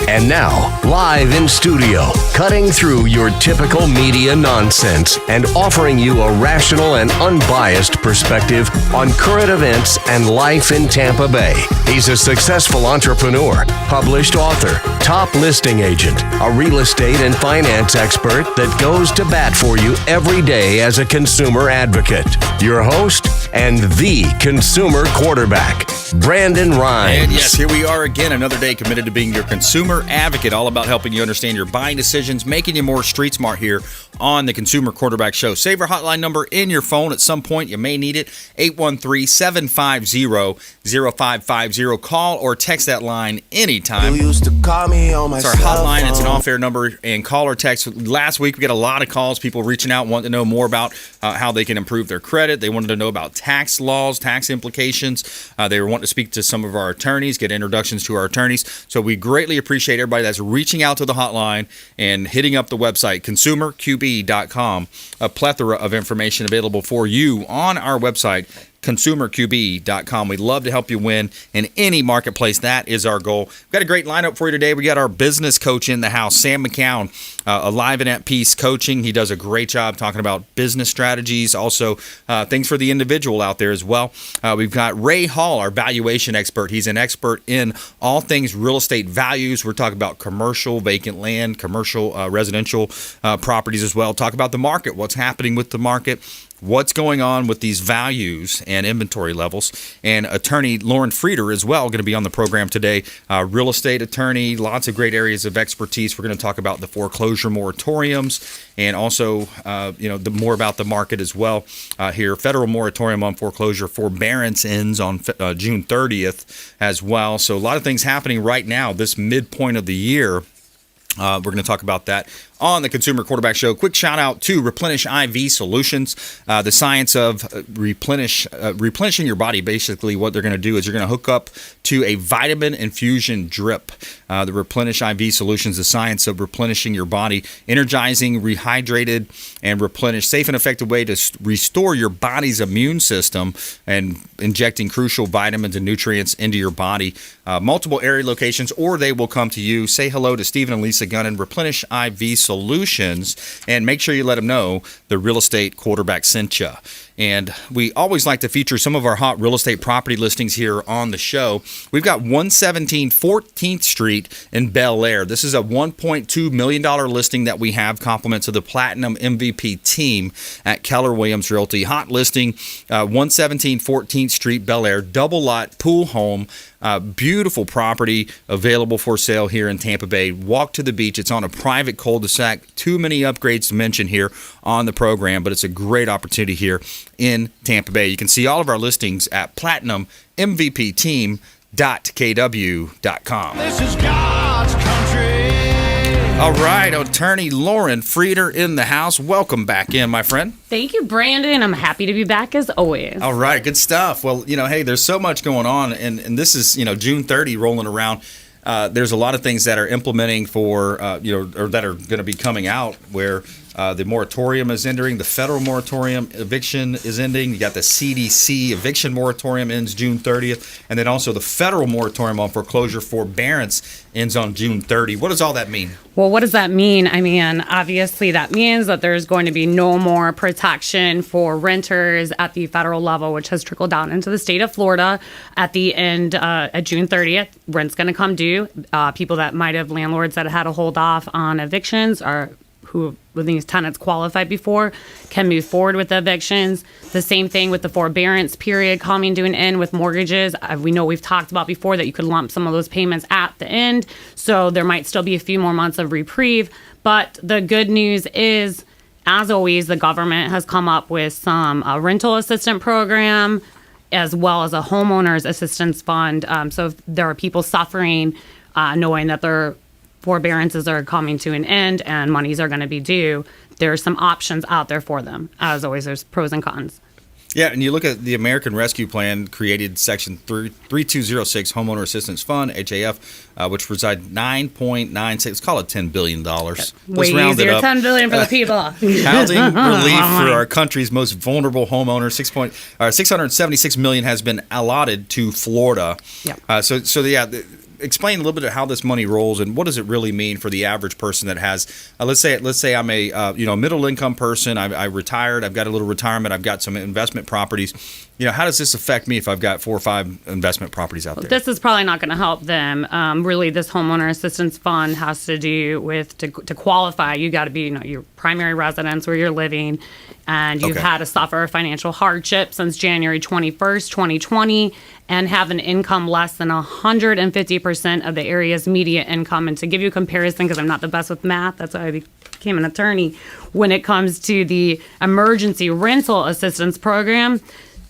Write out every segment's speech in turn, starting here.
And now, live in studio, cutting through your typical media nonsense and offering you a rational and unbiased perspective on current events and life in Tampa Bay. He's a successful entrepreneur, published author, top listing agent, a real estate and finance expert that goes to bat for you every day as a consumer advocate. Your host and the consumer quarterback, Brandon Rhymes. And yes, here we are again, another day committed to being your consumer advocate, all about helping you understand your buying decisions, making you more street smart here on the Consumer Quarterback Show. Save our hotline number in your phone at some point. You may need it, 813-750-0550. Call or text that line anytime. It's our hotline. It's an off-air number, and call or text. Last week, we got a lot of calls, people reaching out, wanting to know more about how they can improve their credit. They wanted to know about tax laws, tax implications. They were wanting to speak to some of our attorneys, get introductions to our attorneys. So we greatly appreciate everybody that's reaching out to the hotline and hitting up the website, consumerqb.com. A plethora of information available for you on our website, consumerqb.com. We'd love to help you win in any marketplace. That is our goal. We've got a great lineup for you today. We got our business coach in the house, Sam McKeown, Alive and at Peace Coaching. He does a great job talking about business strategies, also things for the individual out there as well. We've got Ray Hall, our valuation expert. He's an expert in all things real estate values. We're talking about commercial, vacant land, commercial, residential properties as well. Talk about the market, what's happening with the market, what's going on with these values and inventory levels. And attorney Lauren Frieder as well going to be on the program today. Real estate attorney, lots of great areas of expertise. We're going to talk about the foreclosure moratoriums and also, more about the market as well here. Federal moratorium on foreclosure forbearance ends on June 30th as well. So a lot of things happening right now, this midpoint of the year. We're going to talk about that on the Consumer Quarterback Show. Quick shout out to Replenish IV Solutions, the science of replenishing your body. Basically, what they're going to do is you're going to hook up to a vitamin infusion drip. The Replenish IV Solutions, the science of replenishing your body, energizing, rehydrated, and replenish. Safe and effective way to restore your body's immune system and injecting crucial vitamins and nutrients into your body. Multiple area locations, or they will come to you. Say hello to Stephen and Lisa Gunnan, Replenish IV Solutions, and make sure you let them know the real estate quarterback sent you. And we always like to feature some of our hot real estate property listings here on the show. We've got 117 14th Street in Bel Air. This is a $1.2 million listing that we have, compliments of the Platinum MVP team at Keller Williams Realty. Hot listing, 117 14th Street, Bel Air, double lot, pool home. Beautiful property available for sale here in Tampa Bay. Walk to the beach. It's on a private cul-de-sac. Too many upgrades to mention here on the program, but it's a great opportunity here in Tampa Bay. You can see all of our listings at platinummvpteam.kw.com. This is God's country. All right, attorney Lauren Frieder in the house. Welcome back in, my friend. Thank you, Brandon. I'm happy to be back as always. All right, good stuff. Well, hey, there's so much going on, and this is, June 30 rolling around. There's a lot of things that are implementing for, or that are going to be coming out where the moratorium is ending. The federal moratorium eviction is ending. You got the CDC eviction moratorium ends June 30th. And then also the federal moratorium on foreclosure forbearance ends on June 30. What does all that mean? Well, what does that mean? I mean, obviously that means that there's going to be no more protection for renters at the federal level, which has trickled down into the state of Florida at the end at June 30th. Rent's going to come due. People that might have landlords that had to hold off on evictions or who with these tenants qualified before can move forward with the evictions. The same thing with the forbearance period coming to an end with mortgages. We know we've talked about before that you could lump some of those payments at the end. So there might still be a few more months of reprieve. But the good news is, as always, the government has come up with some rental assistance program as well as a homeowners assistance fund. So if there are people suffering, knowing that their forbearances are coming to an end and monies are going to be due, there's some options out there for them. As always, there's pros and cons. Yeah, and you look at the American Rescue Plan created Section 3206 Homeowner Assistance Fund, HAF, which provides $9.96, let's call it $10 billion. Way easier, $10 billion for the people. Housing relief for our country's most vulnerable homeowners. $676 million has been allotted to Florida. Yep. So explain a little bit of how this money rolls and what does it really mean for the average person that has, let's say I'm a middle income person. I retired. I've got a little retirement. I've got some investment properties. How does this affect me if I've got 4 or 5 investment properties out there? This is probably not going to help them. Really, this homeowner assistance fund has to do with to qualify. You got to be your primary residence where you're living, and you've had to suffer financial hardship since January 21st, 2020, and have an income less than 150% of the area's median income. And to give you a comparison, because I'm not the best with math, that's why I became an attorney. When it comes to the emergency rental assistance program,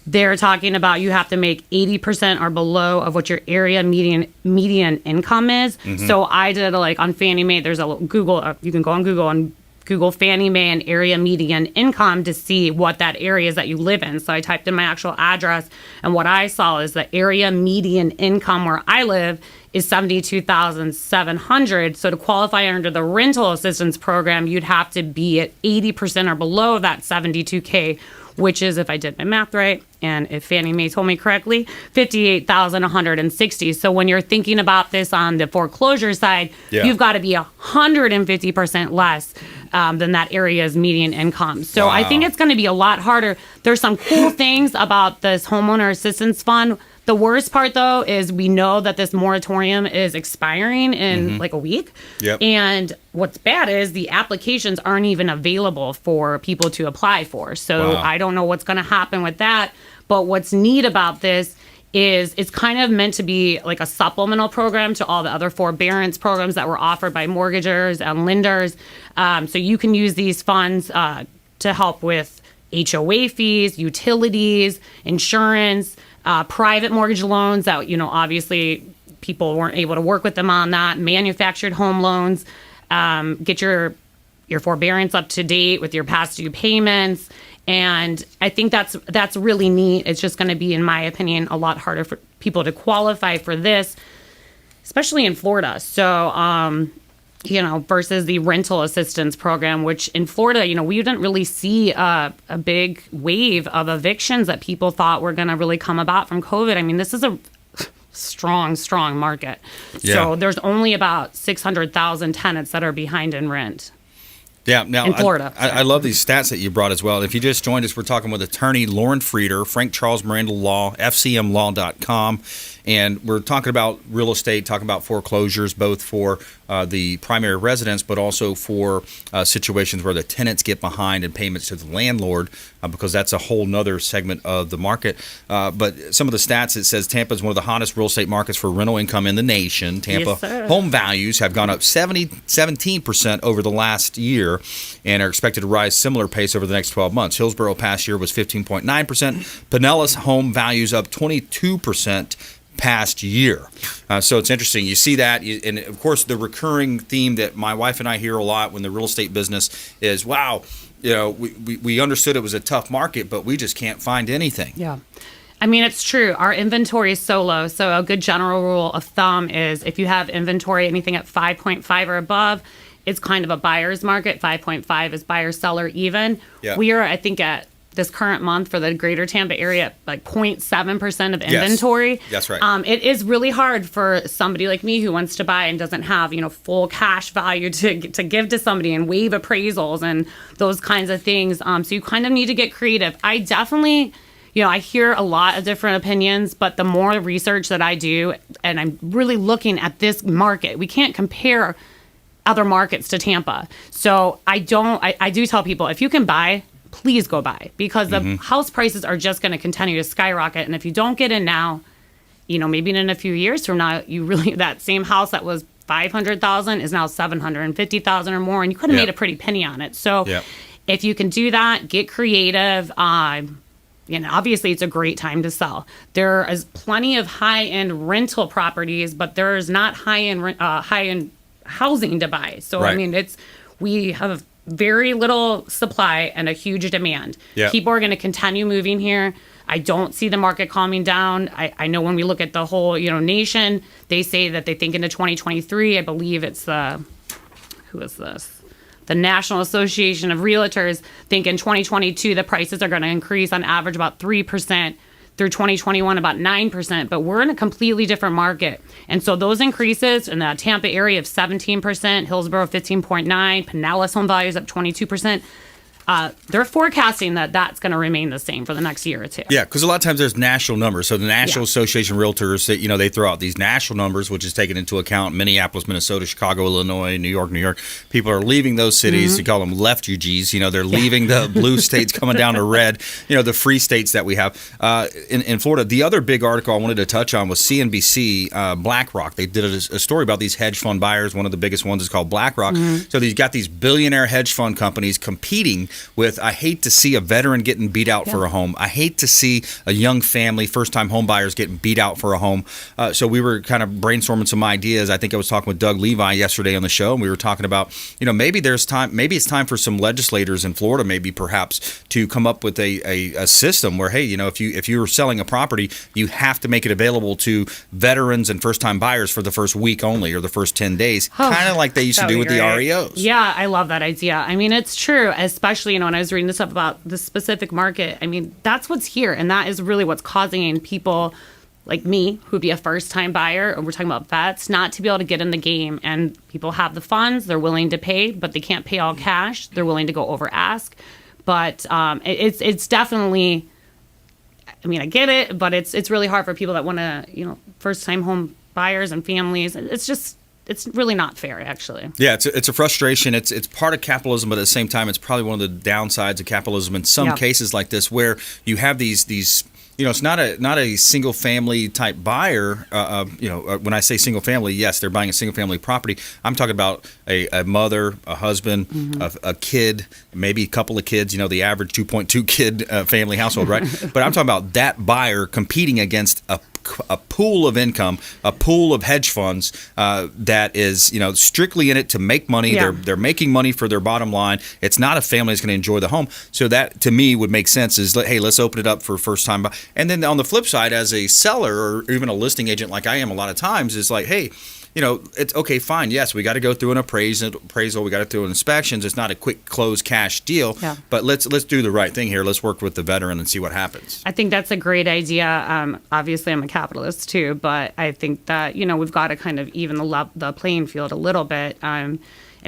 they're talking about you have to make 80% or below of what your area median income is. Mm-hmm. So I did on Fannie Mae. There's a Google. You can go on Google and Google Fannie Mae and area median income to see what that area is that you live in. So I typed in my actual address, and what I saw is the area median income where I live is $72,700. So to qualify under the rental assistance program, you'd have to be at 80% or below that $72K, which is, if I did my math right, and if Fannie Mae told me correctly, $58,160. So when you're thinking about this on the foreclosure side, you've got to be 150% less than that area's median income. So I think it's going to be a lot harder. There's some cool things about this homeowner assistance fund. The worst part, though, is we know that this moratorium is expiring in a week. Yep. And what's bad is the applications aren't even available for people to apply for. So I don't know what's going to happen with that. But what's neat about this is it's kind of meant to be like a supplemental program to all the other forbearance programs that were offered by mortgagers and lenders. So you can use these funds to help with HOA fees, utilities, insurance, private mortgage loans that, obviously people weren't able to work with them on that, manufactured home loans, get your forbearance up to date with your past due payments. And I think that's really neat. It's just going to be, in my opinion, a lot harder for people to qualify for this, especially in Florida. So, versus the rental assistance program, which in Florida, we didn't really see a big wave of evictions that people thought were going to really come about from COVID. I mean, this is a strong market. Yeah. So there's only about 600,000 tenants that are behind in rent. Yeah, now in Florida. I love these stats that you brought as well. If you just joined us, we're talking with attorney Lauren Frieder, Frank Charles Miranda Law, FCMLaw.com. And we're talking about real estate, talking about foreclosures, both for the primary residence, but also for situations where the tenants get behind in payments to the landlord, because that's a whole nother segment of the market. But some of the stats, it says Tampa is one of the hottest real estate markets for rental income in the nation. Tampa home values have gone up 17% over the last year and are expected to rise similar pace over the next 12 months. Hillsborough past year was 15.9%. Pinellas home values up 22% past year. So it's interesting. You see that. And of course, the recurring theme that my wife and I hear a lot when the real estate business is, wow, we understood it was a tough market, but we just can't find anything. Yeah. I mean, it's true. Our inventory is so low. So a good general rule of thumb is if you have inventory, anything at 5.5 or above, it's kind of a buyer's market. 5.5 is buyer seller even. Yeah. We are, I think, at this current month for the greater Tampa area, like 0.7% of inventory. Yes, that's right. It is really hard for somebody like me who wants to buy and doesn't have, full cash value to give to somebody and waive appraisals and those kinds of things. So you kind of need to get creative. I definitely, I hear a lot of different opinions, but the more research that I do, and I'm really looking at this market, we can't compare other markets to Tampa. So I do tell people, if you can buy, please go buy, because the house prices are just going to continue to skyrocket. And if you don't get in now, maybe in a few years from now, that same house that was $500,000 is now $750,000 or more, and you could have made a pretty penny on it. So if you can do that, get creative. Obviously it's a great time to sell. There is plenty of high-end rental properties, but there's not high-end housing to buy. So I mean, we have very little supply and a huge demand. Yep. People are going to continue moving here. I don't see the market calming down. I know when we look at the whole, nation, they say that they think into 2023, I believe it's who is this? The National Association of Realtors think in 2022, the prices are going to increase on average about 3%. through 2021 about 9%, but we're in a completely different market. And so those increases in the Tampa area of 17%, Hillsborough 15.9%, Pinellas home values up 22%. They're forecasting that that's going to remain the same for the next year or two. Yeah, because a lot of times there's national numbers. So the National Association of Realtors, they throw out these national numbers, which is taken into account Minneapolis, Minnesota, Chicago, Illinois, New York. People are leaving those cities. You call them refugees. They're leaving the blue states, coming down to red. The free states that we have in Florida. The other big article I wanted to touch on was CNBC, BlackRock. They did a story about these hedge fund buyers. One of the biggest ones is called BlackRock. So they've got these billionaire hedge fund companies competing with, I hate to see a veteran getting beat out for a home. I hate to see a young family, first-time home buyers getting beat out for a home. So we were kind of brainstorming some ideas. I think I was talking with Doug Levi yesterday on the show, and we were talking about, maybe it's time for some legislators in Florida, maybe perhaps, to come up with a system where, hey, if you're selling a property, you have to make it available to veterans and first-time buyers for the first week only or the first 10 days, kind of like they used to do with the REOs. Yeah, I love that idea. I mean, it's true, especially, when I was reading this up about the specific market. I mean, that's what's here, and that is really what's causing people like me, who'd be a first-time buyer, and we're talking about vets, not to be able to get in the game. And people have the funds, they're willing to pay, but they can't pay all cash. They're willing to go over ask. But it's definitely, I mean, I get it, but it's really hard for people that want to, first-time home buyers and families. It's really not fair, actually. Yeah, it's a frustration. It's part of capitalism, but at the same time, it's probably one of the downsides of capitalism in some cases like this, where you have these. It's not a single family type buyer. When I say single family, yes, they're buying a single family property. I'm talking about a mother, a husband, a kid, maybe a couple of kids. The average 2.2 kid family household, right? But I'm talking about that buyer competing against a pool of income, a pool of hedge funds that is, strictly in it to make money. Yeah. They're making money for their bottom line. It's not a family that's going to enjoy the home. So that, to me, would make sense is, hey, let's open it up for first time. And then on the flip side, as a seller or even a listing agent like I am a lot of times, is like, hey, it's okay, fine. Yes, we got to go through an appraisal. We got to do inspections. It's not a quick close cash deal. Yeah. But let's do the right thing here. Let's work with the veteran and see what happens. I think that's a great idea. Obviously, I'm a capitalist too, but I think that we've got to kind of even the playing field a little bit. I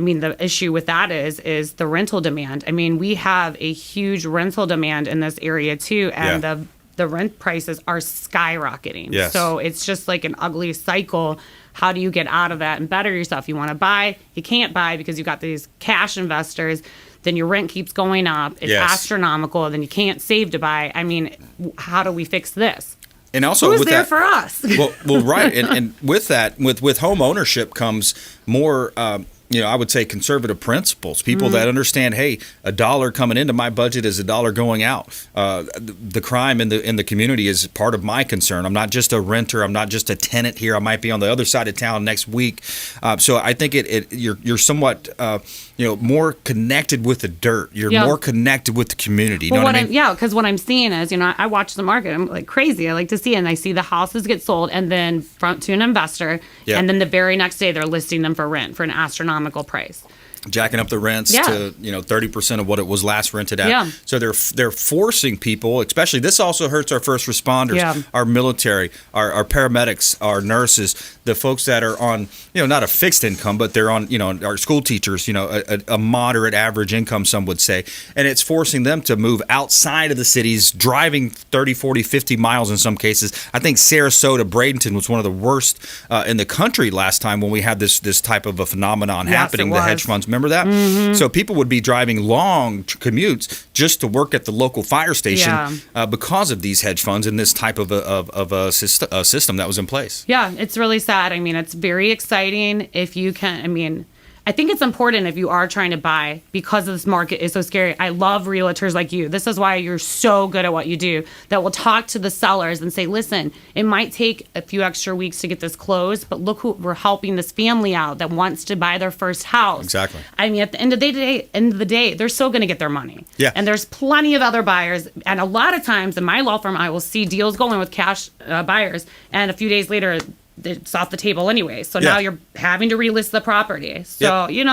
mean, the issue with that is the rental demand. I mean, we have a huge rental demand in this area too, and the rent prices are skyrocketing. Yes. So it's just like an ugly cycle. How do you get out of that and better yourself? You want to buy, you can't buy because you've got these cash investors. Then your rent keeps going up. It's astronomical. Then you can't save to buy. I mean, how do we fix this? And also, who's there for us? well, right. And with that, with home ownership comes more. I would say conservative principles. People that understand, hey, $1 coming into my budget is $1 going out. The crime in the community is part of my concern. I'm not just a renter. I'm not just a tenant here. I might be on the other side of town next week. So I think you're somewhat more connected with the dirt. You're more connected with the community. You know what I mean? Because what I'm seeing is, I watch the market. I'm like crazy. I like to see it. And I see the houses get sold and then front to an investor. Yep. And then the very next day they're listing them for rent for an astronomical price. Jacking up the rents to 30% of what it was last rented at. Yeah. So they're forcing people, especially this also hurts our first responders, our military, our paramedics, our nurses, the folks that are on not a fixed income, but they're on our school teachers, a moderate average income, some would say, and it's forcing them to move outside of the cities, driving 30, 40, 50 miles in some cases. I think Sarasota, Bradenton was one of the worst in the country last time when we had this type of a phenomenon happening. The hedge funds. Remember that? Mm-hmm. So people would be driving long commutes just to work at the local fire station because of these hedge funds and this type of a system that was in place. Yeah, it's really sad. I mean, it's very exciting if you can. I mean, I think it's important if you are trying to buy because this market is so scary. I love realtors like you. This is why you're so good at what you do, that will talk to the sellers and say, listen, it might take a few extra weeks to get this closed, but look who we're helping this family out that wants to buy their first house. Exactly. I mean, at the end of the day, they're still going to get their money. Yeah. And there's plenty of other buyers. And a lot of times in my law firm, I will see deals going with cash buyers. And a few days later, it's off the table anyway. So now you're having to relist the property. So, you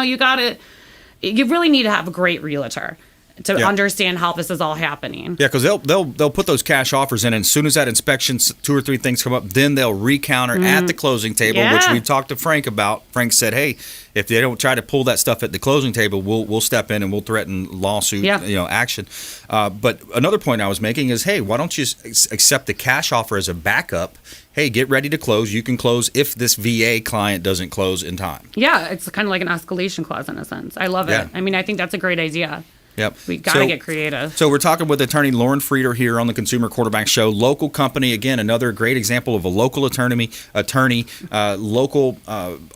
really need to have a great realtor. to understand how this is all happening. Yeah, because they'll put those cash offers in, and as soon as that inspection, 2 or 3 things come up, then they'll recounter at the closing table, which we've talked to Frank about. Frank said, hey, if they don't try to pull that stuff at the closing table, we'll step in and we'll threaten lawsuit, action. But another point I was making is, hey, why don't you accept the cash offer as a backup? Hey, get ready to close. You can close if this VA client doesn't close in time. Yeah, it's kind of like an escalation clause in a sense. I love it. I mean, I think that's a great idea. Yep. We got to get creative. So we're talking with attorney Lauren Frieder here on the Consumer Quarterback Show. Local company, again, another great example of a local attorney, local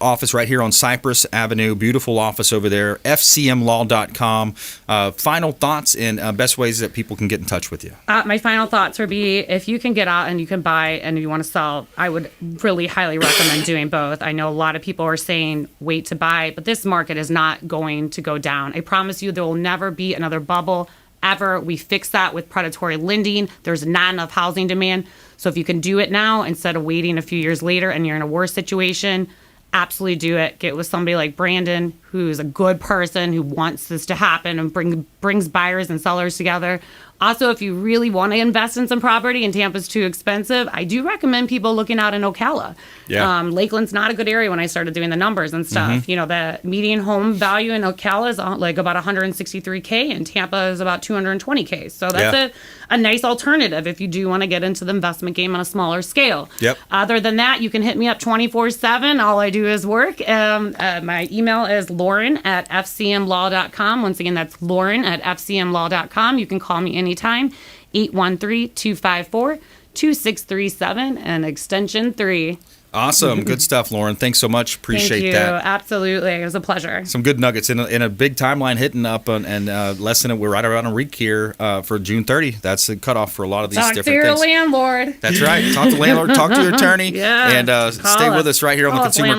office right here on Cypress Avenue. Beautiful office over there. FCMlaw.com. Final thoughts and best ways that people can get in touch with you. My final thoughts would be, if you can get out and you can buy and you want to sell, I would really highly recommend doing both. I know a lot of people are saying wait to buy, but this market is not going to go down. I promise you there will never be another bubble ever. We fix that with predatory lending. There's not enough housing demand. So if you can do it now instead of waiting a few years later and you're in a worse situation, absolutely do it. Get with somebody like Brandon, who's a good person, who wants this to happen and brings buyers and sellers together. Also, if you really want to invest in some property and Tampa's too expensive, I do recommend people looking out in Ocala. Yeah. Lakeland's not a good area when I started doing the numbers and stuff. You know, the median home value in Ocala is like about $163K and Tampa is about $220K. So that's a nice alternative if you do want to get into the investment game on a smaller scale. Yep. Other than that, you can hit me up 24/7. All I do is work. My email is lauren@fcmlaw.com. Once again, that's lauren@fcmlaw.com. You can call me anytime, 813-254-2637 and extension 3. Awesome. Good stuff, Lauren. Thanks so much. Appreciate Thank you. that. Absolutely. It was a pleasure. Some good nuggets in a big timeline hitting up and less than we're right around a week here for June 30. That's the cutoff for a lot of these different things. Talk to your landlord. That's right. Talk to the landlord. Talk to your attorney. And stay with us right here on the Consumer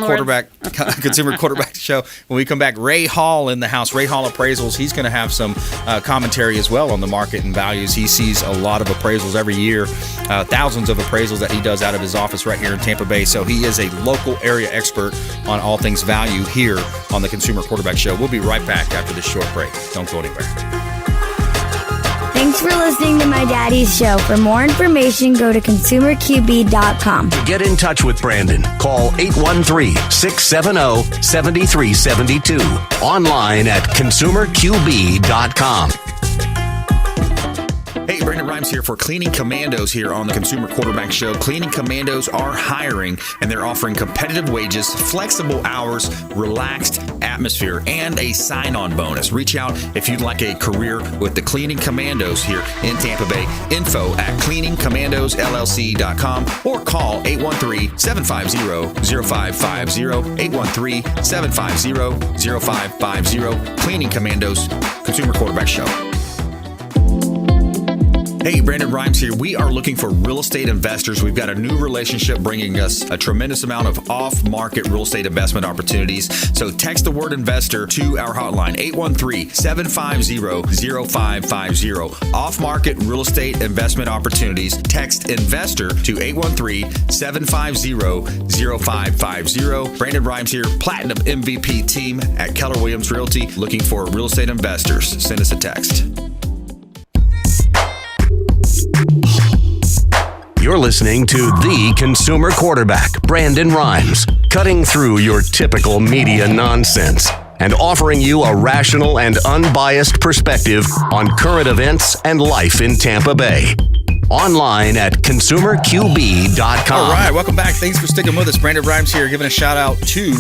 Quarterback Show. When we come back, Ray Hall in the house. Ray Hall Appraisals. He's going to have some commentary as well on the market and values. He sees a lot of appraisals every year, thousands of appraisals that he does out of his office right here in Tampa Bay. So he is a local area expert on all things value here on the Consumer Quarterback Show. We'll be right back after this short break. Don't go anywhere. Thanks for listening to My Daddy's Show. For more information, go to consumerqb.com. To get in touch with Brandon, call 813-670-7372. Online at consumerqb.com. Hey, Brandon Rhymes here for Cleaning Commandos here on the Consumer Quarterback Show. Cleaning Commandos are hiring, and they're offering competitive wages, flexible hours, relaxed atmosphere, and a sign-on bonus. Reach out if you'd like a career with the Cleaning Commandos here in Tampa Bay. Info at cleaningcommandosllc.com or call 813-750-0550, 813-750-0550. Cleaning Commandos, Consumer Quarterback Show. Hey, Brandon Rhymes here. We are looking for real estate investors. We've got a new relationship bringing us a tremendous amount of off-market real estate investment opportunities. So text the word investor to our hotline, 813-750-0550. Off-market real estate investment opportunities. Text investor to 813-750-0550. Brandon Rhymes here, Platinum MVP team at Keller Williams Realty, looking for real estate investors. Send us a text. You're listening to the Consumer Quarterback, Brandon Rhymes, cutting through your typical media nonsense and offering you a rational and unbiased perspective on current events and life in Tampa Bay. Online at consumerqb.com. All right, welcome back. Thanks for sticking with us. Brandon Rhymes here, giving a shout out to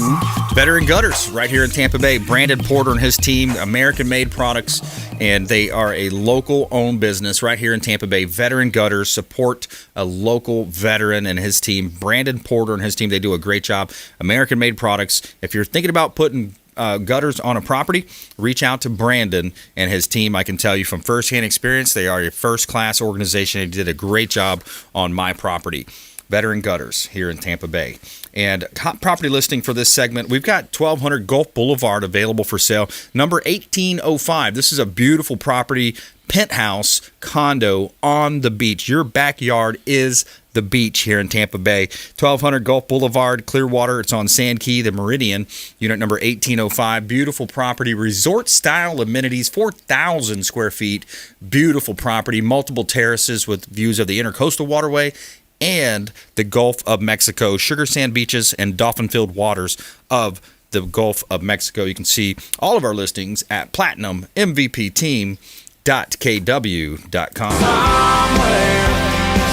Veteran Gutters right here in Tampa Bay. Brandon Porter and his team, American-made products, and they are a local-owned business right here in Tampa Bay. Veteran Gutters, support a local veteran and his team. Brandon Porter and his team, they do a great job. American-made products. If you're thinking about putting gutters on a property, reach out to Brandon and his team. I can tell you from firsthand experience, they are a first-class organization. They did a great job on my property. Veteran Gutters here in Tampa Bay. And hot property listing for this segment, we've got 1200 Gulf Boulevard available for sale. Number 1805. This is a beautiful property, penthouse condo on the beach. Your backyard is the beach here in Tampa Bay. 1200 Gulf Boulevard, Clearwater. It's on Sand Key, the Meridian. Unit number 1805. Beautiful property, resort-style amenities, 4,000 square feet. Beautiful property, multiple terraces with views of the Intercoastal Waterway and the Gulf of Mexico, sugar sand beaches and dolphin-filled waters of the Gulf of Mexico. You can see all of our listings at platinummvpteam.kw.com.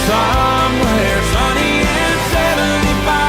Somewhere sunny and 75.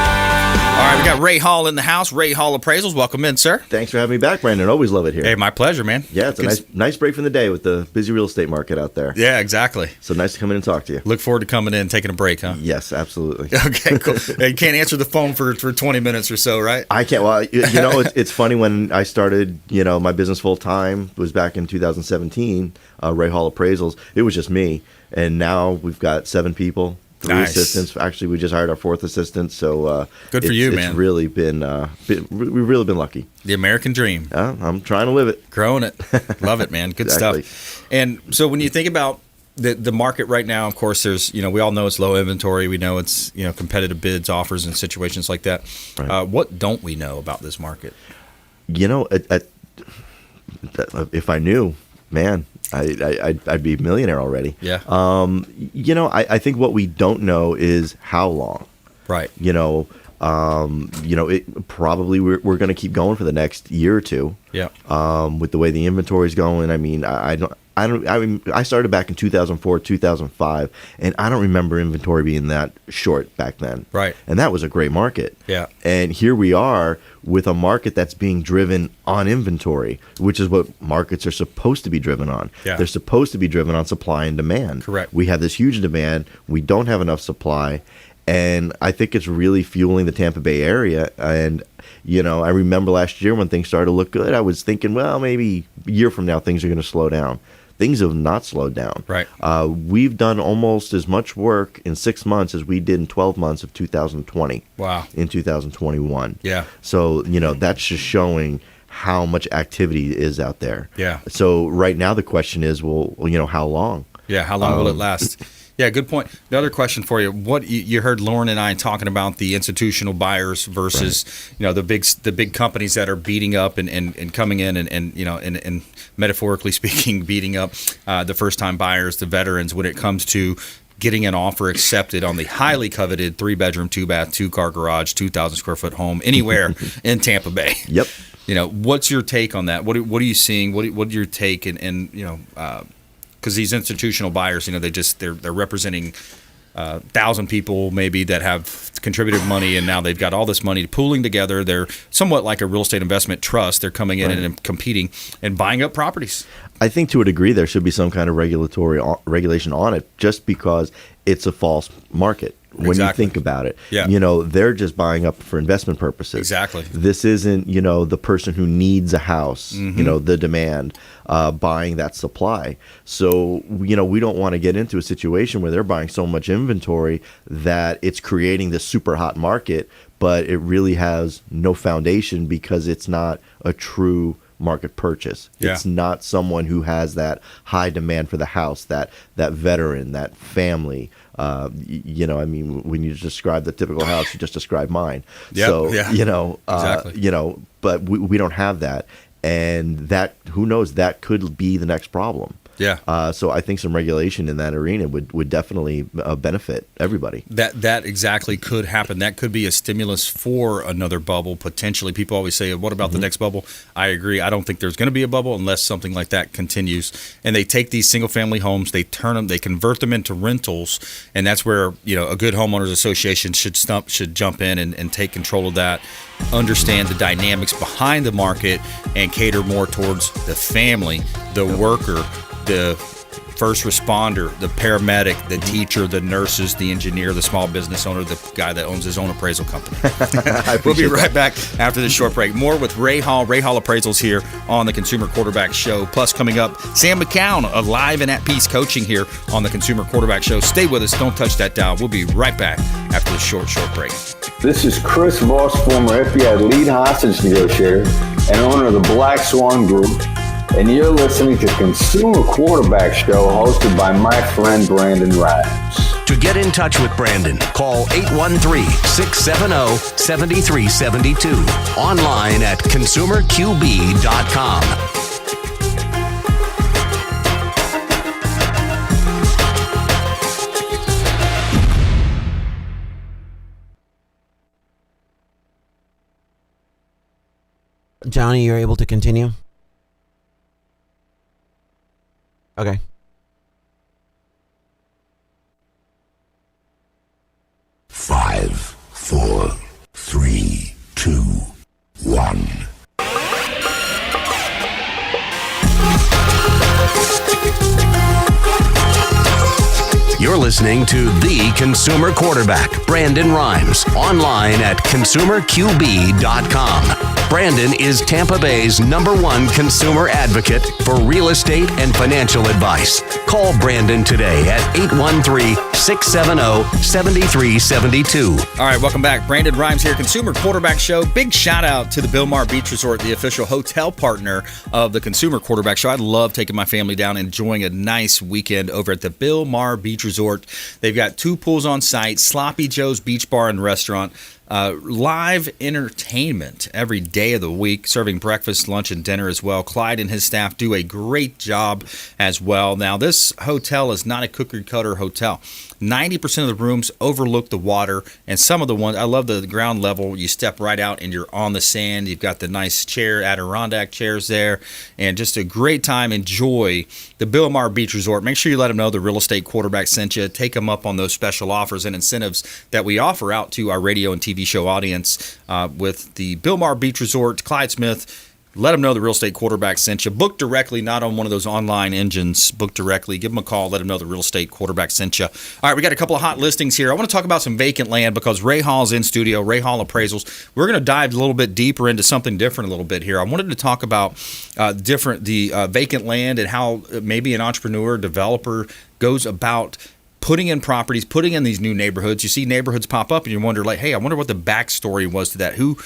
All right, we got Ray Hall in the house. Ray Hall Appraisals. Welcome in, sir. Thanks for having me back, Brandon. Always love it here. Hey, my pleasure, man. Yeah, it's a nice break from the day with the busy real estate market out there. Yeah, exactly. So nice to come in and talk to you. Look forward to coming in and taking a break, huh? Yes, absolutely. Okay, cool. You can't answer the phone for 20 minutes or so, right? I can't. Well, it's funny when I started, my business full time was back in 2017, Ray Hall Appraisals. It was just me. And now we've got 7 people. 3 assistants. Actually, we just hired our 4th assistant. So good for you, man. It's really been we've really been lucky. The American dream. I'm trying to live it. Growing it. Love it, man. Good Exactly. stuff. And so when you think about the market right now, of course, there's we all know it's low inventory. We know it's competitive bids, offers, and situations like that. Right. What don't we know about this market? If I knew, man, I'd be a millionaire already. Yeah. I think what we don't know is how long. Right. It probably we're going to keep going for the next year or two. Yeah. With the way the inventory is going, I mean, I started back in 2004, 2005, and I don't remember inventory being that short back then. Right. And that was a great market. Yeah. And here we are with a market that's being driven on inventory, which is what markets are supposed to be driven on. Yeah. They're supposed to be driven on supply and demand. Correct. We have this huge demand. We don't have enough supply. And I think it's really fueling the Tampa Bay area. And, I remember last year when things started to look good, I was thinking, well, maybe a year from now things are going to slow down. Things have not slowed down. Right. We've done almost as much work in 6 months as we did in 12 months of 2020. Wow. In 2021. Yeah. So, that's just showing how much activity is out there. Yeah. So right now the question is, well, how long? Yeah, how long will it last? Yeah, good point. The other question for you: what you heard Lauren and I talking about the institutional buyers versus the big companies that are beating up and coming in and metaphorically speaking beating up the first time buyers, the veterans, when it comes to getting an offer accepted on the highly coveted 3-bedroom, 2-bath, 2-car garage, 2,000 square foot home anywhere in Tampa Bay. Yep. What's your take on that? What are you seeing? What your take and because these institutional buyers, they're representing 1,000 people maybe that have contributed money, and now they've got all this money pooling together. They're somewhat like a real estate investment trust. They're coming in and competing and buying up properties. I think to a degree there should be some kind of regulation on it, just because it's a false market. When Exactly. you think about it, Yeah. They're just buying up for investment purposes. Exactly. This isn't, the person who needs a house, Mm-hmm. the demand, buying that supply. So, we don't want to get into a situation where they're buying so much inventory that it's creating this super hot market, but it really has no foundation because it's not a true market purchase. Yeah. It's not someone who has that high demand for the house, that veteran, that family. When you describe the typical house, you just describe mine. Yep, So, yeah. Exactly. But we don't have that. And that, who knows, that could be the next problem. Yeah. So I think some regulation in that arena would definitely benefit everybody. That exactly could happen. That could be a stimulus for another bubble, potentially. People always say, what about the next bubble? I agree. I don't think there's going to be a bubble unless something like that continues. And they take these single-family homes, they convert them into rentals, and that's where a good homeowners association should jump in and take control of that, understand the dynamics behind the market, and cater more towards the family, the worker, the first responder, the paramedic, the teacher, the nurses, the engineer, the small business owner, the guy that owns his own appraisal company. We'll be right back after this short break. More with Ray Hall Appraisals here on the Consumer Quarterback Show. Plus, coming up, Sam McKeown, alive and at peace coaching here on the Consumer Quarterback Show. Stay with us. Don't touch that dial. We'll be right back after this short break. This is Chris Voss, former FBI lead hostage negotiator and owner of the Black Swan Group, and you're listening to Consumer Quarterback Show hosted by my friend Brandon Rhymes. To get in touch with Brandon, call 813-670-7372. Online at consumerqb.com. Johnny, you're able to continue? Okay. Five, four, three, two, one. You're listening to The Consumer Quarterback, Brandon Rhymes, online at consumerqb.com. Brandon is Tampa Bay's #1 consumer advocate for real estate and financial advice. Call Brandon today at 813-670-7372. All right, welcome back. Brandon Rhymes here, Consumer Quarterback Show. Big shout out to the Bilmar Beach Resort, the official hotel partner of the Consumer Quarterback Show. I love taking my family down, enjoying a nice weekend over at the Bilmar Beach Resort. They've got 2 pools on site, Sloppy Joe's Beach Bar and Restaurant. Live entertainment every day of the week, serving breakfast, lunch, and dinner as well. Clyde and his staff do a great job as well. Now, this hotel is not a cookie-cutter hotel. 90% of the rooms overlook the water, and some of the ones, I love the ground level. You step right out and you're on the sand. You've got the nice Adirondack chairs there, and just a great time. Enjoy the Bilmar Beach Resort. Make sure you let them know the real estate quarterback sent you. Take them up on those special offers and incentives that we offer out to our radio and TV show audience with the Bilmar Beach Resort. Clyde Smith, let them know the real estate quarterback sent you. Book directly, not on one of those online engines. Book directly. Give them a call. Let them know the real estate quarterback sent you. All right, we got a couple of hot listings here. I want to talk about some vacant land because Ray Hall's in studio, Ray Hall Appraisals. We're going to dive a little bit deeper into something different a little bit here. I wanted to talk about the vacant land and how maybe an entrepreneur, developer goes about putting in properties, putting in these new neighborhoods. You see neighborhoods pop up and you wonder, like, hey, I wonder what the backstory was to that. Who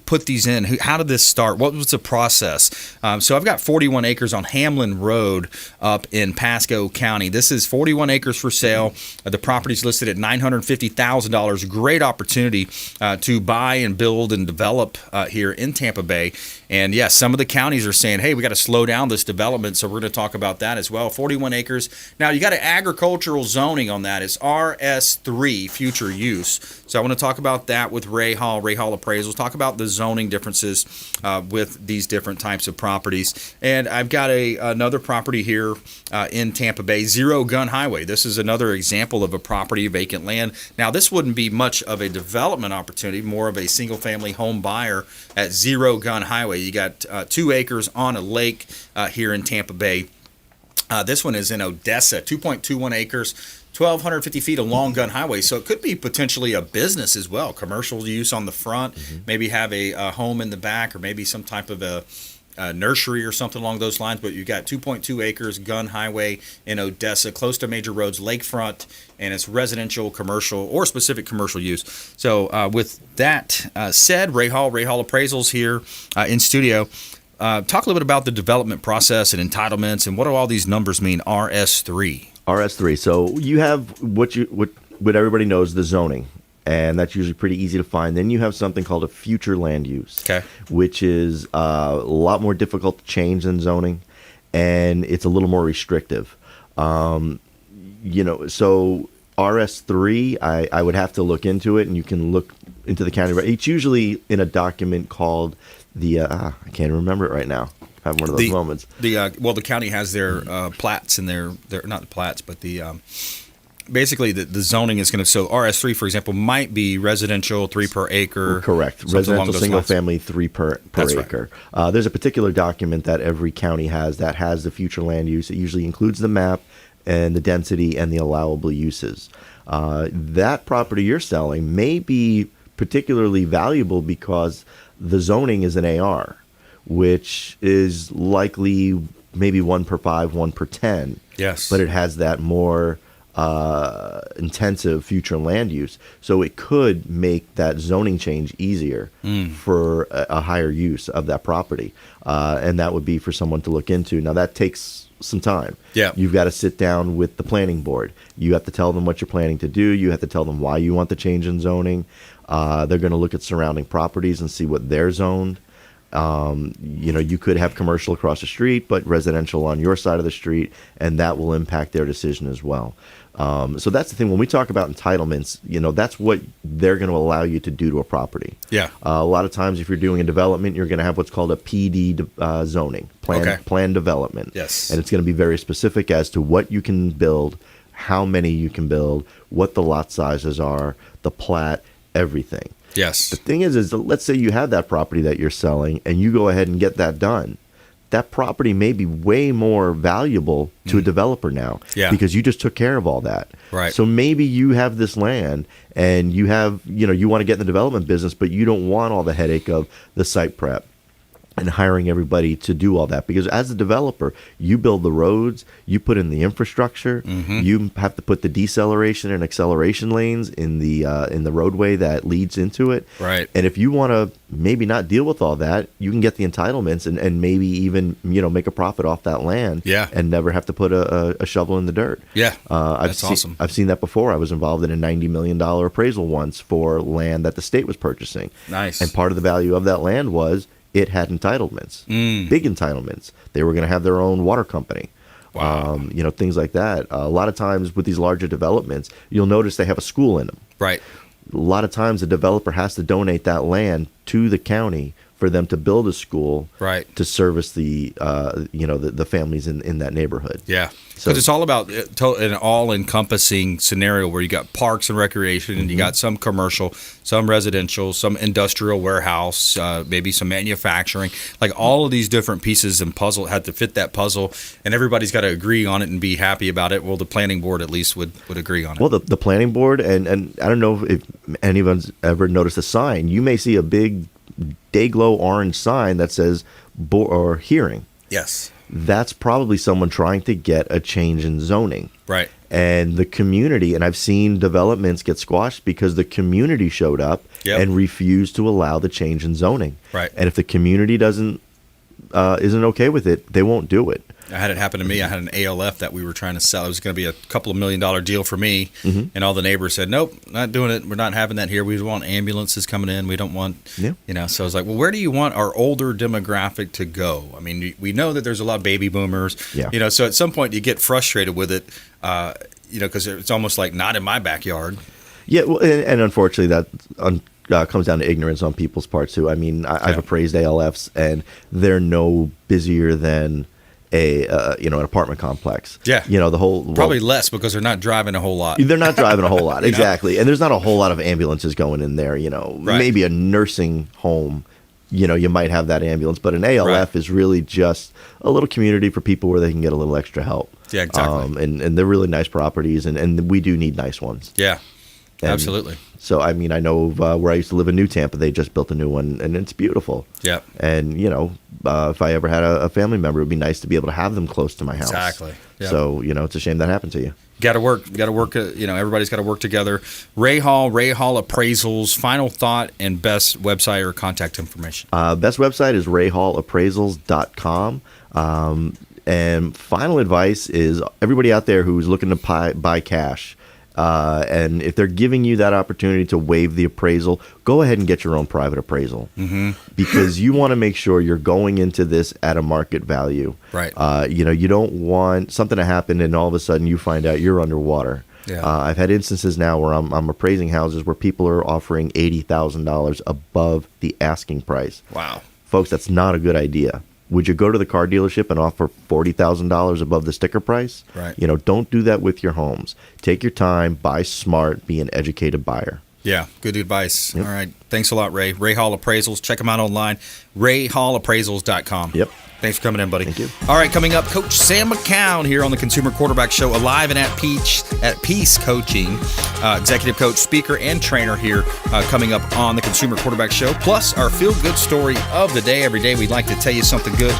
put these in? How did this start? What was the process? So I've got 41 acres on Hamlin Road up in Pasco County. This is 41 acres for sale. The property's listed at $950,000. Great opportunity to buy and build and develop here in Tampa Bay. And yes, some of the counties are saying, hey, we got to slow down this development. So we're going to talk about that as well. 41 acres. Now, you got an agricultural zoning on that. It's RS3, future use. So I want to talk about that with Ray Hall Appraisals. Talk about the zoning differences with these different types of properties. And I've got another property here in Tampa Bay, Zero Gun Highway. This is another example of a property, vacant land. Now, this wouldn't be much of a development opportunity, more of a single-family home buyer at Zero Gun Highway. You got 2 acres on a lake here in Tampa Bay. This one is in Odessa, 2.21 acres. 1,250 feet of long gun highway, so it could be potentially a business as well, commercial use on the front, maybe have a home in the back, or maybe some type of a nursery or something along those lines. But you've got 2.2 acres, gun highway in Odessa, close to major roads, lakefront, and it's residential, commercial, or specific commercial use. So with that said, Ray Hall Appraisals here in studio. Talk a little bit about the development process and entitlements, and what do all these numbers mean, RS3? RS3. So you have what everybody knows, the zoning, and that's usually pretty easy to find. Then you have something called a future land use, which is a lot more difficult to change than zoning, and it's a little more restrictive. So RS3, I would have to look into it, and you can look into the county. It's usually in a document called I can't remember it right now. Have one of those moments. The county has their plats and their not the plats, but basically the zoning is going to. So RS3, for example, might be residential 3 per acre. Correct. Residential single family 3 per acre. Right. There's a particular document that every county has that has the future land use. It usually includes the map and the density and the allowable uses. That property you're selling may be particularly valuable because the zoning is an AR, which is likely maybe 1 per 5, 1 per 10. Yes. But it has that more intensive future land use. So it could make that zoning change easier for a higher use of that property. And that would be for someone to look into. Now, that takes some time. Yeah. You've got to sit down with the planning board. You have to tell them what you're planning to do. You have to tell them why you want the change in zoning. They're going to look at surrounding properties and see what they're zoned. You could have commercial across the street, but residential on your side of the street, and that will impact their decision as well. So that's the thing. When we talk about entitlements, that's what they're going to allow you to do to a property. Yeah. A lot of times, if you're doing a development, you're going to have what's called a PD zoning, plan development. Yes. And it's going to be very specific as to what you can build, how many you can build, what the lot sizes are, the plat, everything. Yes. The thing is let's say you have that property that you're selling and you go ahead and get that done. That property may be way more valuable to a developer now because you just took care of all that. Right. So maybe you have this land and you have, you want to get in the development business, but you don't want all the headache of the site prep and hiring everybody to do all that, because as a developer, you build the roads, you put in the infrastructure, you have to put the deceleration and acceleration lanes in the roadway that leads into it. Right. And if you want to maybe not deal with all that, you can get the entitlements and maybe even make a profit off that land. Yeah. And never have to put a shovel in the dirt. Yeah. That's awesome. I've seen that before. I was involved in a $90 million appraisal once for land that the state was purchasing. Nice. And part of the value of that land was it had entitlements, big entitlements. They were going to have their own water company. Wow. Things like that. A lot of times with these larger developments, you'll notice they have a school in them. Right. A lot of times the developer has to donate that land to the county for them to build a school to service the the families in that neighborhood. Yeah. Because it's all about an all-encompassing scenario where you got parks and recreation, and you got some commercial, some residential, some industrial warehouse, maybe some manufacturing. Like all of these different pieces and puzzle had to fit that puzzle, and everybody's got to agree on it and be happy about it. Well, the planning board at least would agree on it. Well, the planning board, and I don't know if anyone's ever noticed a sign. You may see a big day-glow orange sign that says or hearing. Yes. That's probably someone trying to get a change in zoning. Right. And the community, and I've seen developments get squashed because the community showed up and refused to allow the change in zoning. Right. And if the community isn't okay with it, they won't do it. I had it happen to me. I had an ALF that we were trying to sell. It was going to be a couple of $1 million deal for me. And all the neighbors said, nope, not doing it. We're not having that here. We want ambulances coming in. We don't want, so I was like, well, where do you want our older demographic to go? I mean, we know that there's a lot of baby boomers, so at some point you get frustrated with it, because it's almost like not in my backyard. Yeah. Well, and unfortunately that comes down to ignorance on people's part too. I mean, I've appraised ALFs and they're no busier than an apartment complex. Yeah. The whole probably less because they're not driving a whole lot. They're not driving a whole lot. Exactly. And there's not a whole lot of ambulances going in there, Maybe a nursing home, you might have that ambulance, but an ALF is really just a little community for people where they can get a little extra help. Yeah, exactly. And they're really nice properties and we do need nice ones. Yeah. And absolutely. So, I mean, I know where I used to live in New Tampa, they just built a new one, and it's beautiful. Yeah. And, if I ever had a family member, it would be nice to be able to have them close to my house. Exactly. Yep. So, it's a shame that happened to you. Got to work. Everybody's got to work together. Ray Hall Appraisals, final thought and best website or contact information. Best website is rayhallappraisals.com. And final advice is everybody out there who's looking to buy cash, and if they're giving you that opportunity to waive the appraisal, go ahead and get your own private appraisal, because you want to make sure you're going into this at a market value. Right. You don't want something to happen and all of a sudden you find out you're underwater. Yeah. I've had instances now where I'm appraising houses where people are offering $80,000 above the asking price. Wow. Folks, that's not a good idea. Would you go to the car dealership and offer $40,000 above the sticker price? Right. Don't do that with your homes. Take your time, buy smart, be an educated buyer. Yeah, good advice. Yep. All right. Thanks a lot, Ray. Ray Hall Appraisals. Check them out online, rayhallappraisals.com. Yep. Thanks for coming in, buddy. Thank you. All right, coming up, Coach Sam McKeown here on the Consumer Quarterback Show, alive and at Peace Coaching, executive coach, speaker, and trainer here coming up on the Consumer Quarterback Show. Plus, our feel-good story of the day. Every day we'd like to tell you something good.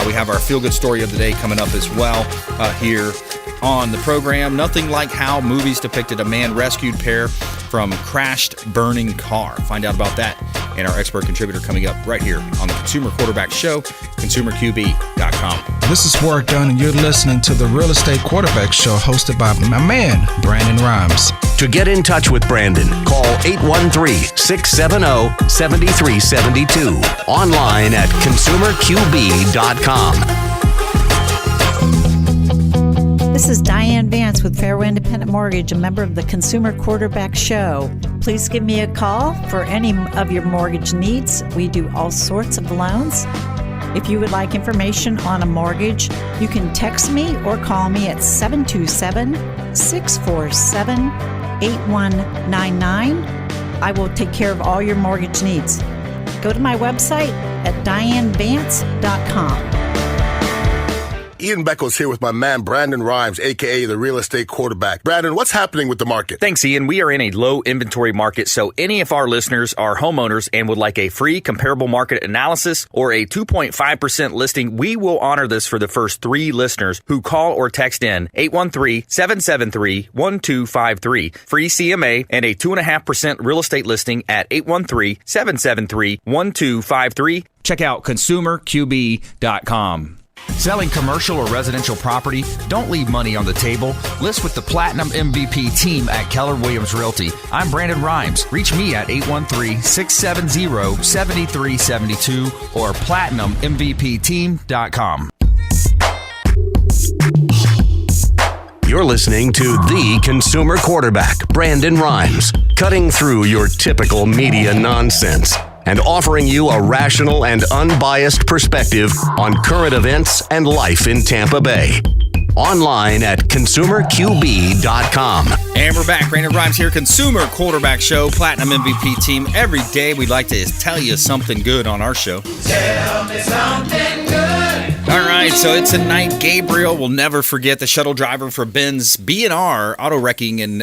We have our feel-good story of the day coming up as well here on the program. Nothing like how movies depicted a man rescued pair from crashed, burning car. Find out about that and our expert contributor coming up right here on the Consumer Quarterback Show, consumerqb.com. This is Warwick Dunn, and you're listening to the Real Estate Quarterback Show hosted by my man, Brandon Rhymes. To get in touch with Brandon, call 813-670-7372. Online at consumerqb.com. This is Diane Vance with Fairway Independent Mortgage, a member of the Consumer Quarterback Show. Please give me a call for any of your mortgage needs. We do all sorts of loans. If you would like information on a mortgage, you can text me or call me at 727-647-8199. I will take care of all your mortgage needs. Go to my website at dianevance.com. Ian Beckles here with my man, Brandon Rhymes, a.k.a. the Real Estate Quarterback. Brandon, what's happening with the market? Thanks, Ian. We are in a low inventory market, so any of our listeners are homeowners and would like a free comparable market analysis or a 2.5% listing, we will honor this for the first 3 listeners who call or text in 813-773-1253. Free CMA and a 2.5% real estate listing at 813-773-1253. Check out consumerqb.com. Selling commercial or residential property? Don't leave money on the table. List with the Platinum MVP team at Keller Williams Realty. I'm Brandon Rhymes. Reach me at 813-670-7372 or platinummvpteam.com. You're listening to the Consumer Quarterback, Brandon Rhymes, cutting through your typical media nonsense and offering you a rational and unbiased perspective on current events and life in Tampa Bay. Online at consumerqb.com. And we're back. Brandon Rhymes here, Consumer Quarterback Show, Platinum MVP team. Every day we'd like to tell you something good on our show. Tell me something good. All right, so it's a night. Gabriel will never forget the shuttle driver for Ben's B&R Auto Wrecking, and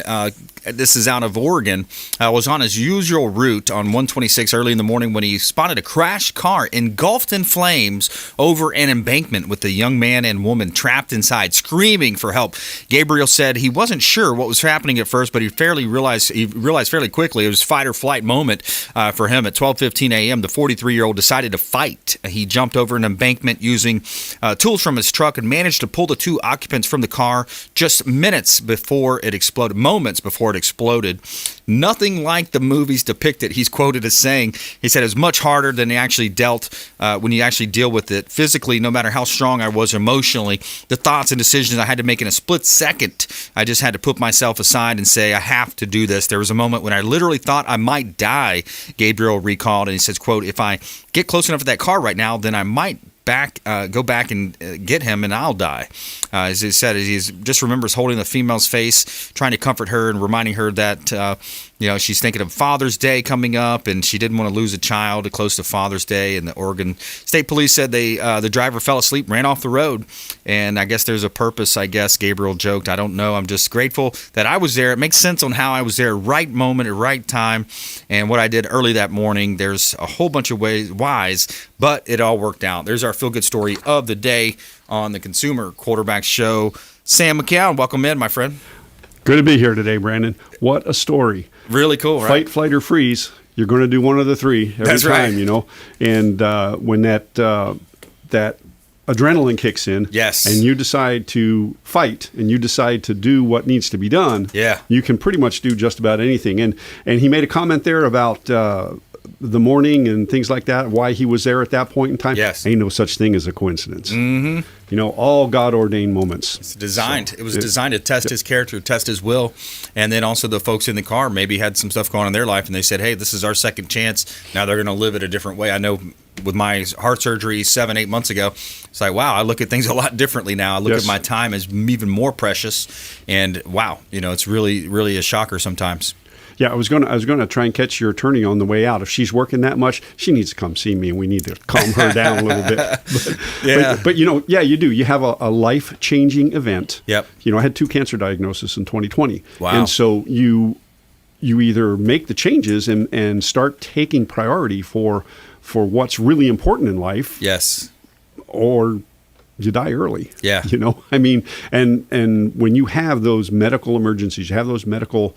this is out of Oregon, was on his usual route on 126 early in the morning when he spotted a crashed car engulfed in flames over an embankment with a young man and woman trapped inside, screaming for help. Gabriel said he wasn't sure what was happening at first, but he realized fairly quickly it was fight or flight moment for him. At 12:15 a.m., the 43-year-old decided to fight. He jumped over an embankment using tools from his truck and managed to pull the 2 occupants from the car just moments before it exploded. Nothing like the movies depict it. He's quoted as saying, he said, it's much harder than he actually dealt when you actually deal with it. Physically, no matter how strong I was emotionally, the thoughts and decisions I had to make in a split second, I just had to put myself aside and say, I have to do this. There was a moment when I literally thought I might die, Gabriel recalled, and he says, quote, if I get close enough to that car right now, then I might go back and get him, and I'll die. As he said, he just remembers holding the female's face, trying to comfort her and reminding her that she's thinking of Father's Day coming up, and she didn't want to lose a child close to Father's Day. And the Oregon State Police said the driver fell asleep, ran off the road, and I guess there's a purpose. I guess Gabriel joked, I don't know. I'm just grateful that I was there. It makes sense on how I was there, right moment at right time, and what I did early that morning. There's a whole bunch of whys, but it all worked out. There's our feel-good story of the day on the Consumer Quarterback Show. Sam McKeown, welcome in, my friend. Good to be here today, Brandon. What a story. Really cool, right? Fight, flight, or freeze. You're going to do one of the 3 every That's time, right. And when that adrenaline kicks in, yes, and you decide to fight and you decide to do what needs to be done, you can pretty much do just about anything. And he made a comment there about the morning and things like that, why he was there at that point in time. Yes. Ain't no such thing as a coincidence. Mm-hmm. All God-ordained moments. It's designed. So, it was designed to test his character, test his will, and then also the folks in the car maybe had some stuff going on in their life, and they said, hey, this is our second chance. Now they're going to live it a different way. I know with my heart surgery 7-8 months ago, it's like, wow, I look at things a lot differently now. I look at my time as even more precious, and wow, it's really, really a shocker sometimes. Yeah, I was gonna try and catch your attorney on the way out. If she's working that much, she needs to come see me, and we need to calm her down a little bit. But you do. You have a life-changing event. Yep. I had 2 cancer diagnoses in 2020. Wow. And so you either make the changes and start taking priority for what's really important in life. Yes. Or you die early. Yeah. And when you have those medical emergencies, you have those medical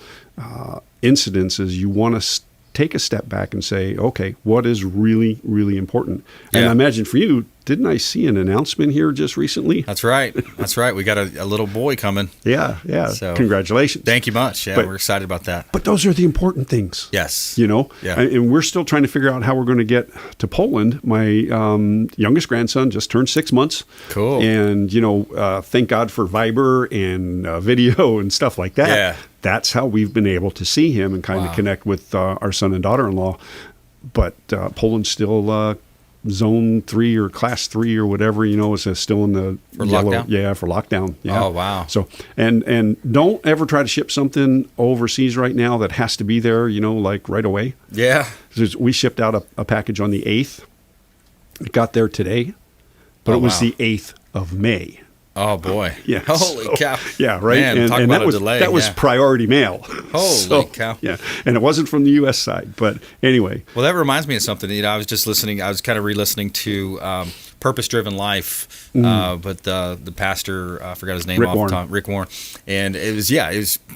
incidences, you want to take a step back and say, okay, what is really, really important? And I imagine for you, didn't I see an announcement here just recently? That's right. We got a little boy coming. Yeah. So, congratulations. Thank you much. Yeah, we're excited about that. But those are the important things. Yes. Yeah. And we're still trying to figure out how we're going to get to Poland. My youngest grandson just turned 6 months. Cool. And, thank God for Viber and video and stuff like that. Yeah. That's how we've been able to see him and kind of connect with our son and daughter-in-law. But Poland's still zone 3 or class 3 or whatever, is still in the yellow. Lockdown? Yeah, for lockdown. Yeah. Oh, wow. So, and don't ever try to ship something overseas right now that has to be there, like right away. Yeah. We shipped out a package on the 8th. It got there today, but it was the 8th of May. Oh boy! Yeah, holy cow! Yeah, right. Man, talk about a delay. That was priority mail. Holy cow! Yeah, and it wasn't from the U.S. side, but anyway. Well, that reminds me of something. I was just listening. I was kind of re-listening to Purpose Driven Life, but the pastor, I forgot his name off the top, Rick Warren, and it was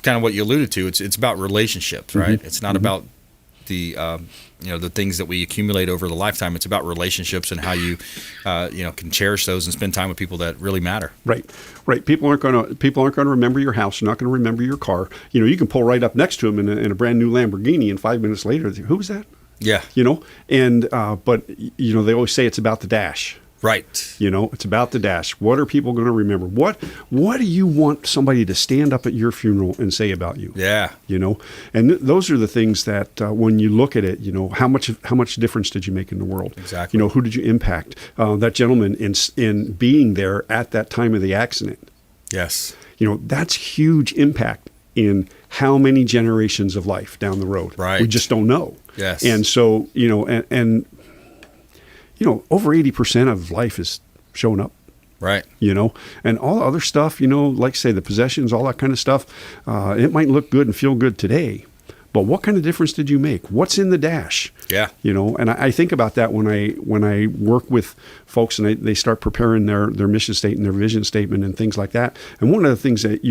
kind of what you alluded to. It's about relationships, right? It's not about the the things that we accumulate over the lifetime. It's about relationships and how you can cherish those and spend time with people that really matter. Right. People aren't going to remember your house. They're not going to remember your car. You can pull right up next to them in a brand new Lamborghini, and 5 minutes later, who was that? Yeah. And but they always say it's about the dash. Right. It's about the dash. What are people going to remember? What do you want somebody to stand up at your funeral and say about you? Yeah. And those are the things that when you look at it, how much difference did you make in the world? Exactly. Who did you impact? That gentleman in being there at that time of the accident. Yes. That's huge impact in how many generations of life down the road. Right. We just don't know. Yes. And so, over 80% of life is showing up. Right. And all the other stuff, like say the possessions, all that kind of stuff, it might look good and feel good today, but what kind of difference did you make? What's in the dash? Yeah. And I think about that when I work with folks and they start preparing their mission statement, their vision statement and things like that. And one of the things that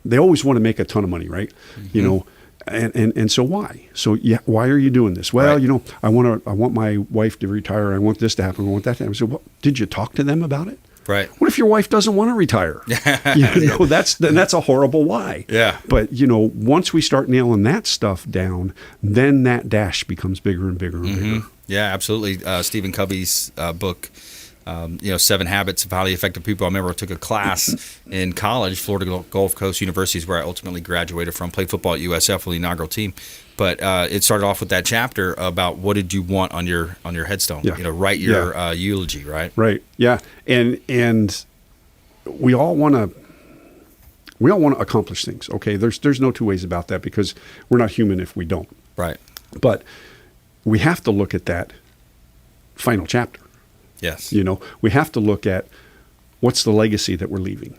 they always want to make a ton of money, right? Mm-hmm. And so why? So why are you doing this? Well, right. I want my wife to retire. I want this to happen. I want that to happen. So, well, did you talk to them about it? Right. What if your wife doesn't want to retire? That's a horrible why. Yeah. But once we start nailing that stuff down, then that dash becomes bigger and bigger and bigger. Yeah, absolutely. Stephen Covey's book. 7 Habits of Highly Effective People. I remember I took a class in college, Florida Gulf Coast University is where I ultimately graduated from, played football at USF for the inaugural team. But it started off with that chapter about what did you want on your headstone? Yeah. Write your eulogy, right? Right. Yeah. And we all want to accomplish things. Okay. There's no two ways about that because we're not human if we don't. Right. But we have to look at that final chapter. Yes. We have to look at what's the legacy that we're leaving.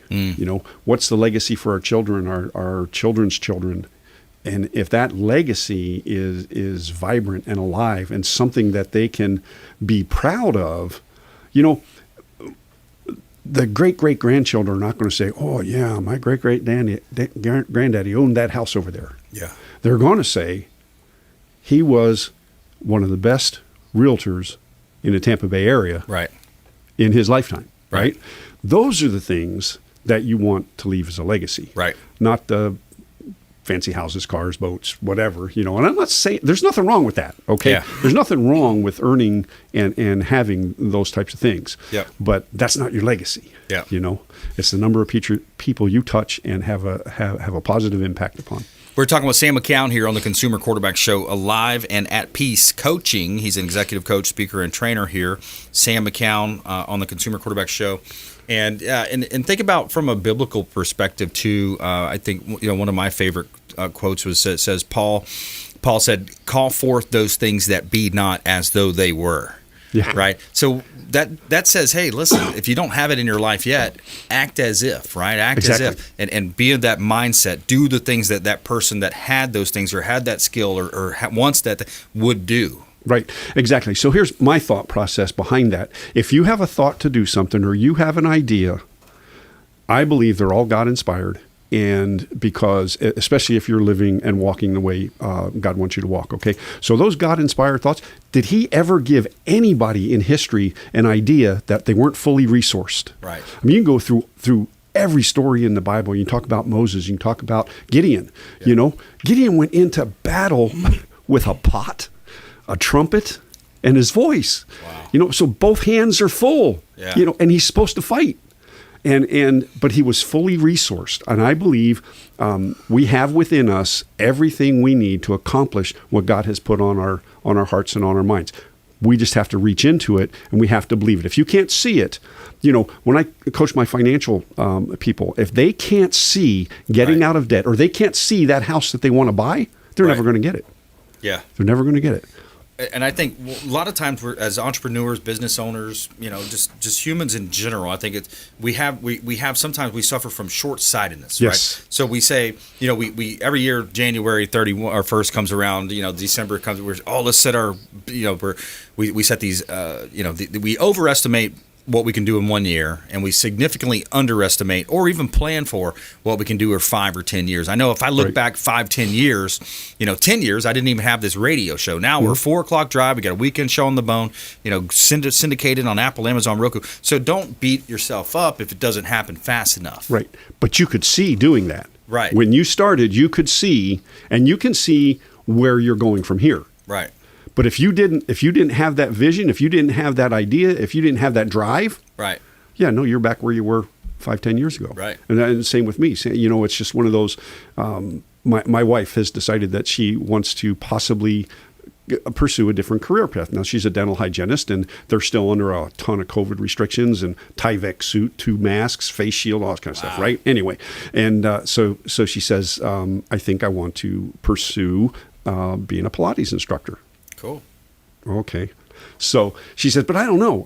What's the legacy for our children, our children's children. And if that legacy is vibrant and alive and something that they can be proud of, the great-great-grandchildren are not going to say, oh, yeah, my great-great-granddaddy owned that house over there. Yeah. They're going to say he was one of the best realtors in the Tampa Bay area in his lifetime, right? Those are the things that you want to leave as a legacy, right? Not the fancy houses, cars, boats, whatever, And I'm not saying there's nothing wrong with that, okay? Yeah. There's nothing wrong with earning and having those types of things, but that's not your legacy, It's the number of people you touch and have a positive impact upon. We're talking with Sam McKeown here on the Consumer Quarterback Show, alive and at peace coaching. He's an executive coach, speaker, and trainer here. Sam McKeown on the Consumer Quarterback Show. And think about from a biblical perspective too. I think one of my favorite quotes says Paul said, "Call forth those things that be not as though they were." Yeah. Right. So that says, hey, listen, if you don't have it in your life yet, act as if, right? Act Exactly. as if, and be in that mindset. Do the things that person that had those things or had that skill or wants that would do. Right, exactly. So here's my thought process behind that. If you have a thought to do something or you have an idea, I believe they're all God inspired. And because, especially if you're living and walking the way God wants you to walk, okay? So those God-inspired thoughts, did he ever give anybody in history an idea that they weren't fully resourced? Right. I mean, you can go through every story in the Bible. You can talk about Moses. You can talk about Gideon. Yeah. Gideon went into battle with a pot, a trumpet, and his voice. Wow. So both hands are full, and he's supposed to fight. But he was fully resourced, and I believe we have within us everything we need to accomplish what God has put on our hearts and on our minds. We just have to reach into it, and we have to believe it. If you can't see it, when I coach my financial people, if they can't see getting out of debt, or they can't see that house that they want to buy, they're never going to get it. Yeah, they're never going to get it. And I think a lot of times we're, as entrepreneurs, business owners, just humans in general, I think we have sometimes we suffer from short-sightedness, yes. Right? So we say, we every year January 31 or 1st comes around, December comes, let's set our, we set these, we overestimate what we can do in 1 year, and we significantly underestimate or even plan for what we can do in 5 or 10 years. I know if I look back 5-10 years, 10 years, I didn't even have this radio show. Now we're 4 o'clock drive. We got a weekend show on the bone, syndicated on Apple, Amazon, Roku. So don't beat yourself up if it doesn't happen fast enough. Right. But you could see doing that. Right. When you started, you could see, and you can see where you're going from here. Right. But if you didn't have that vision, if you didn't have that idea, if you didn't have that drive, right? Yeah, no, you're back where you were 5-10 years ago, right? And same with me. It's just one of those. My wife has decided that she wants to possibly pursue a different career path. Now she's a dental hygienist, and they're still under a ton of COVID restrictions and Tyvek suit, 2 masks, face shield, all that kind of stuff, right? Anyway, and so she says, I think I want to pursue being a Pilates instructor. Cool. Okay. So she said, but I don't know.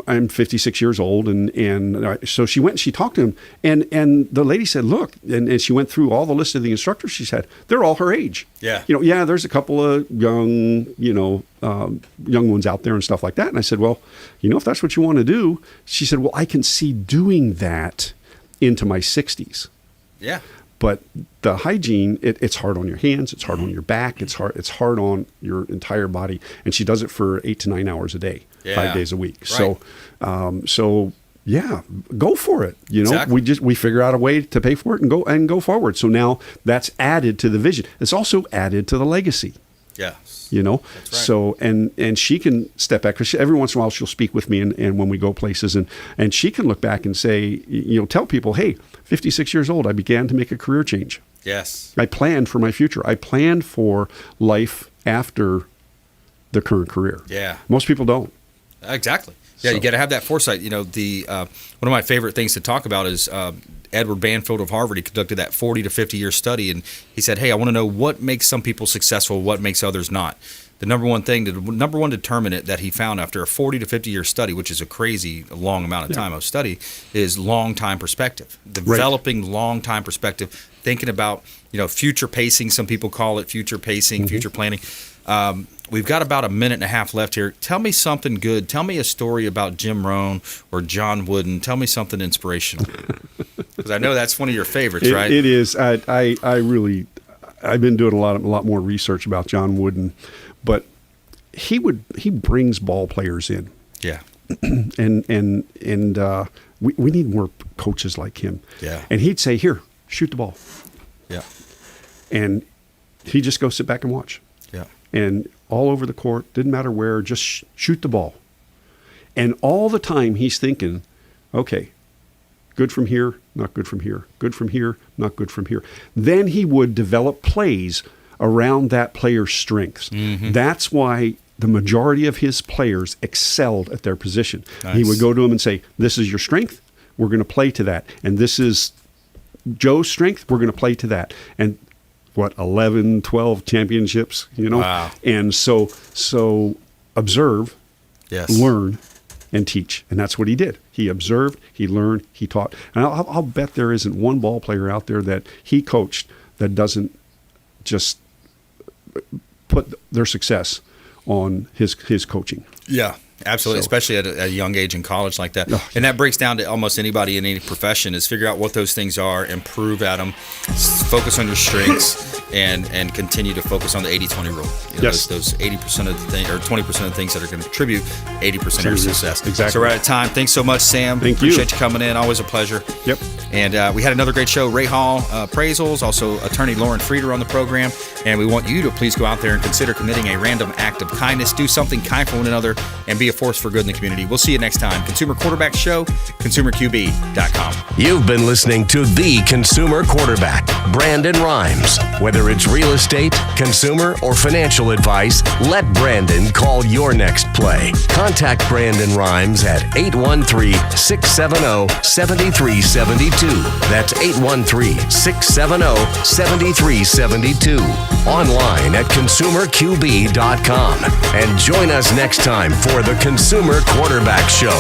I'm 56 years old. And so she went and she talked to him. And the lady said, look, and she went through all the list of the instructors she said, they're all her age. Yeah. There's a couple of young ones out there and stuff like that. And I said, well, if that's what you want to do, she said, well, I can see doing that into my 60s. Yeah. But the hygiene, it's hard on your hands, it's hard on your back, it's hard on your entire body. And she does it for 8 to 9 hours a day, 5 days a week. Right. So yeah, go for it. Exactly. We figure out a way to pay for it and go forward. So now that's added to the vision. It's also added to the legacy. Yeah. That's right. So and she can step back, because every once in a while she'll speak with me and when we go places and she can look back and say, tell people, hey, 56 years old, I began to make a career change. Yes. I planned for my future. I planned for life after the current career. Yeah. Most people don't. Exactly. Yeah, you got to have that foresight. One of my favorite things to talk about is Edward Banfield of Harvard. He conducted that 40 to 50 year study, and he said, hey, I want to know what makes some people successful, what makes others not. The number one determinant that he found after a 40 to 50 year study, which is a crazy long amount of time of study, is long time perspective. Developing long time perspective, thinking about future pacing. Some people call it future pacing, future planning. We've got about a minute and a half left here. Tell me something good. Tell me a story about Jim Rohn or John Wooden. Tell me something inspirational, because I know that's one of your favorites, right? It is. I've been doing a lot more research about John Wooden, but he brings ball players in. Yeah. and we need more coaches like him. Yeah. And he'd say, here, shoot the ball. Yeah. And he'd just go sit back and watch. Yeah. And all over the court, didn't matter where, just shoot the ball. And all the time he's thinking, okay, Good from here, not good from here. Good from here, not good from here. Then he would develop plays around that player's strengths. Mm-hmm. That's why the majority of his players excelled at their position. Nice. He would go to them and say, this is your strength, we're going to play to that. And this is Joe's strength, we're going to play to that. And 11, 12 championships, Wow. And so observe, yes, learn, and teach. And that's what he did. He observed, he learned, he taught. And I'll bet there isn't one ball player out there that he coached that doesn't just put their success on his coaching. Yeah, absolutely, especially at a young age in college like that. And that breaks down to almost anybody in any profession is figure out what those things are, improve at them, focus on your strengths, and continue to focus on the 80-20 rule. Yes. Those 80% of the thing, or 20% of the things that are going to contribute 80% of your success. Exactly. So we're out of time. Thanks so much, Sam. Appreciate you coming in. Always a pleasure. Yep. And we had another great show, Ray Hall, Appraisals, also attorney Lauren Frieder on the program. And we want you to please go out there and consider committing a random act of kindness. Do something kind for one another and be a force for good in the community. We'll see you next time. Consumer Quarterback Show, consumerqb.com. You've been listening to The Consumer Quarterback, Brandon Rhymes. Whether it's real estate, consumer, or financial advice, let Brandon call your next play. Contact Brandon Rhymes at 813-670-7372. That's 813-670-7372. Online at consumerqb.com. And join us next time for the Consumer Quarterback Show.